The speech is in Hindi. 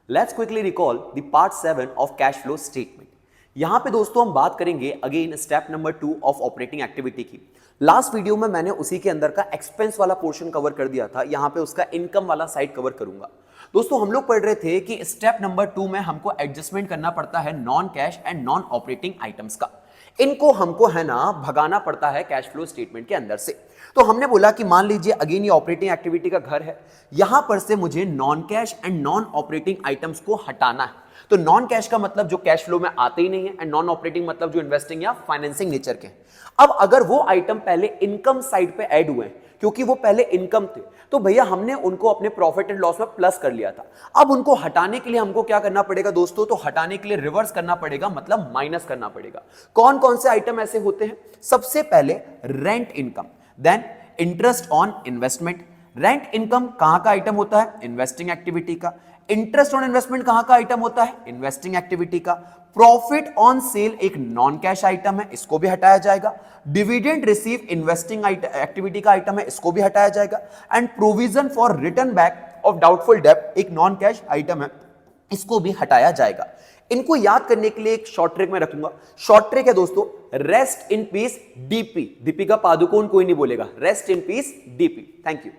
Let's quickly recall the part 7 of cash flow statement. यहां पे दोस्तों हम बात करेंगे again step number 2 of operating activity की। लास्ट वीडियो में मैंने उसी के अंदर का एक्सपेंस वाला पोर्शन कवर कर दिया था, यहां पे उसका इनकम वाला साइड कवर करूंगा। दोस्तों हम लोग पढ़ रहे थे कि स्टेप नंबर 2 में हमको एडजस्टमेंट करना पड़ता है non cash and non operating items का। इनको हमको है ना भगाना पड़ता है कैश फ्लो स्टेटमेंट के अंदर से। तो हमने बोला कि मान लीजिए अगेन ये ऑपरेटिंग एक्टिविटी का घर है, यहां पर से मुझे non cash and non operating items को हटाना है। तो नॉन कैश का मतलब जो कैश फ्लो में आते ही नहीं है, एंड नॉन ऑपरेटिंग मतलब जो इन्वेस्टिंग या फाइनेंसिंग नेचर के। अब अगर वो आइटम पहले इनकम साइड पे ऐड हुए हैं, क्योंकि वो पहले इनकम थे, तो भैया हमने उनको अपने प्रॉफिट एंड लॉस में प्लस कर लिया था। अब उनको हटाने के लिए हमको क्या करना पड़ेगा दोस्तों? तो हटाने के लिए रिवर्स करना पड़ेगा, मतलब माइनस करना पड़ेगा। कौन कौन से आइटम ऐसे होते हैं? सबसे पहले rent income, then interest on investment. Rent income कहां का आइटम होता है? इन्वेस्टिंग एक्टिविटी का। इंटरेस्ट ऑन इन्वेस्टमेंट कहां का आइटम होता है? इन्वेस्टिंग एक्टिविटी का। प्रॉफिट ऑन सेल एक नॉन कैश आइटम है, इसको भी हटाया जाएगा। डिविडेंड रिसीव इन्वेस्टिंग एक्टिविटी का आइटम है, इसको भी हटाया जाएगा। And provision for return back of doubtful डेब्ट एक नॉन कैश आइटम है, इसको भी हटाया जाएगा। इनको याद करने के लिए एक शॉर्ट ट्रिक में रखूंगा। शॉर्ट ट्रिक है दोस्तों, rest in peace DP. Deepika Padukone कोई नहीं बोलेगा, rest in peace DP. Thank you.